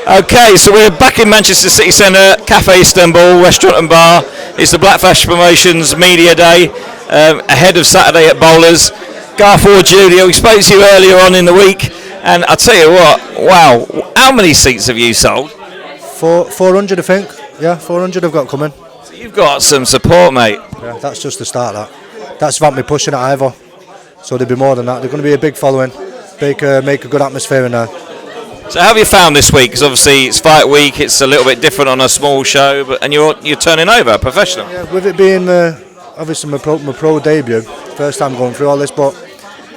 Okay, so we're back in Manchester City Centre, Cafe Istanbul, restaurant and bar. It's the Blackflash Promotions Media Day, ahead of Saturday at Bowlers. Garth Ward Jr., we spoke to you earlier on in the week, and I'll tell you what, wow, how many seats have you sold? 400, I think. Yeah, 400 I've got coming. So you've got some support, mate. Yeah, that's just the start, That's without me pushing it either. So there'll be more than that. There's going to be a big following, make a good atmosphere in there. So how have you found this week? Because obviously it's fight week, it's a little bit different on a small show, and you're turning over, professional. Yeah, with it being obviously my pro debut, first time going through all this, but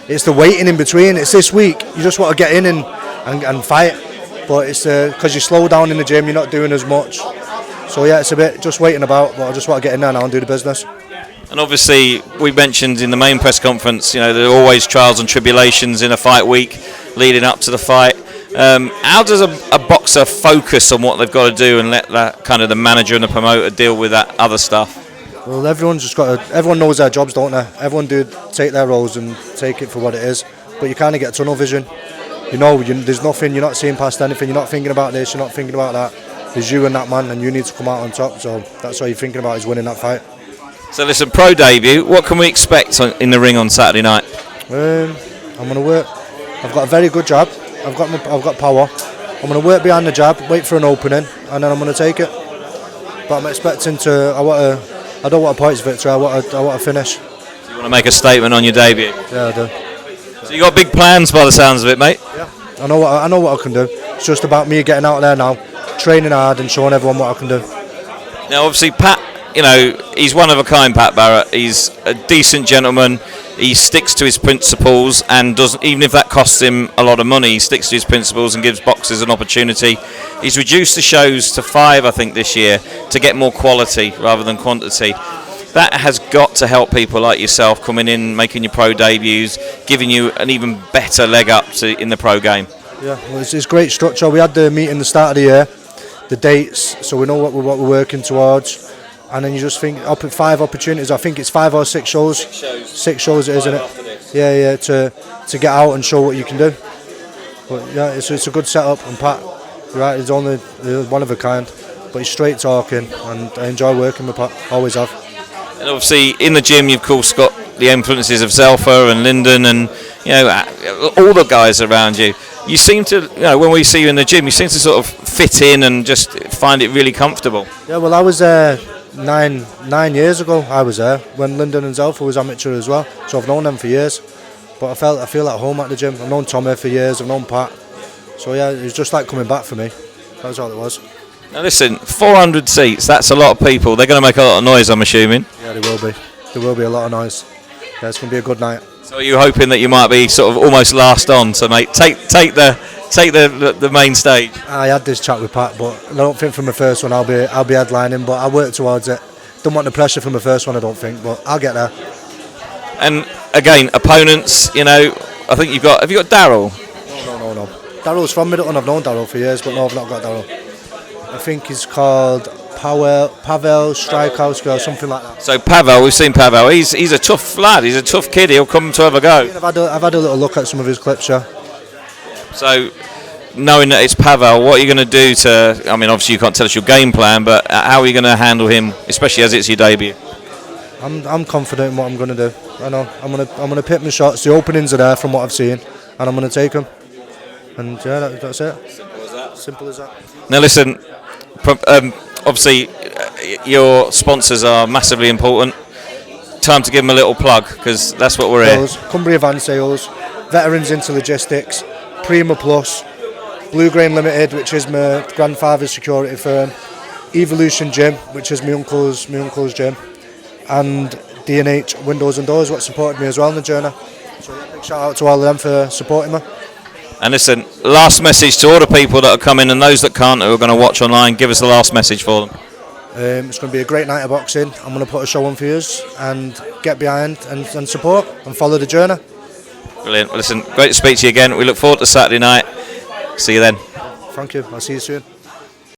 it's the waiting in between. It's this week. You just want to get in and fight, but it's because you slow down in the gym, you're not doing as much. So yeah, it's a bit just waiting about, but I just want to get in there now and do the business. And obviously, we mentioned in the main press conference, you know, there are always trials and tribulations in a fight week leading up to the fight. How does a boxer focus on what they've got to do and let that kind of the manager and the promoter deal with that other stuff? Well, everyone knows their jobs, don't they? Everyone do take their roles and take it for what it is, but you kind of get tunnel vision. There's nothing, you're not seeing past anything, you're not thinking about this, you're not thinking about that. There's you and that man, and you need to come out on top, so that's all you're thinking about is winning that fight. So listen, pro debut, what can we expect in the ring on Saturday night? I'm going to work. I've got a very good jab. I've got power. I'm going to work behind the jab, wait for an opening, and then I'm going to take it. But I'm expecting to. I don't want a points victory. I want to finish. So you want to make a statement on your debut? Yeah, I do. So you got big plans by the sounds of it, mate. Yeah. I know what I can do. It's just about me getting out there now, training hard, and showing everyone what I can do. Now, obviously, Pat. You know, he's one of a kind, Pat Barrett. He's a decent gentleman. He sticks to his principles and doesn't, even if that costs him a lot of money, he sticks to his principles and gives boxers an opportunity. He's reduced the shows to 5, I think, this year to get more quality rather than quantity. That has got to help people like yourself coming in, making your pro debuts, giving you an even better leg up in the pro game. Yeah, well, it's great structure. We had the meeting the start of the year, the dates, so we know what we're working towards. And then you just think up at 5 opportunities. I think it's 5 or 6 shows. 6 shows, isn't it? Yeah. To get out and show what you can do. But yeah, it's a good setup. And Pat, you're right, he's only one of a kind, but he's straight talking, and I enjoy working with Pat. Always have. And obviously, in the gym, you've of course got the influences of Zelfa and Lyndon, and you know all the guys around you. You seem to, you know, when we see you in the gym, you seem to sort of fit in and just find it really comfortable. Yeah, well, I was there. 9 years ago I was there when Lyndon and Zelfa was amateur as well, so I've known them for years, but I feel at home at the gym. I've known Tommy for years, I've known Pat, so yeah, it was just like coming back for me. That was all it was. Now listen, 400 seats, that's a lot of people. They're going to make a lot of noise, I'm assuming. Yeah, there will be a lot of noise. Yeah, it's going to be a good night. So are you hoping that you might be sort of almost last on to take the main stage? I had this chat with Pat, but I don't think from the first one I'll be headlining, but I work towards it. Don't want the pressure from the first one, I don't think, but I'll get there. And again, opponents, you know, I think have you got Daryl? No. Daryl's from Middleton. I've known Daryl for years, but no, I've not got Daryl. I think he's called Pavel Strykowski or something like that. So Pavel, we've seen Pavel. He's a tough lad. He's a tough kid. He'll come to have a go. I've had a little look at some of his clips, yeah. So, knowing that it's Pavel, what are you going to do to? I mean, obviously you can't tell us your game plan, but how are you going to handle him, especially as it's your debut? I'm confident in what I'm going to do. I know I'm going to pick my shots. The openings are there from what I've seen, and I'm going to take them. And yeah, that's it. Simple as that. Simple as that. Now listen, obviously your sponsors are massively important. Time to give them a little plug, because that's what we're here. Cumbria Van Sales, Veterans into Logistics, Prima Plus, Blue Grain Limited, which is my grandfather's security firm, Evolution Gym, which is my uncle's gym, and D&H Windows and Doors, what supported me as well in the journey. So yeah, big shout out to all of them for supporting me. And listen, last message to all the people that are coming and those that can't, who are going to watch online, give us the last message for them. It's going to be a great night of boxing. I'm going to put a show on for you and get behind and support and follow the journey. Brilliant. Well, listen, great to speak to you again. We look forward to Saturday night. See you then. Thank you. I'll see you soon.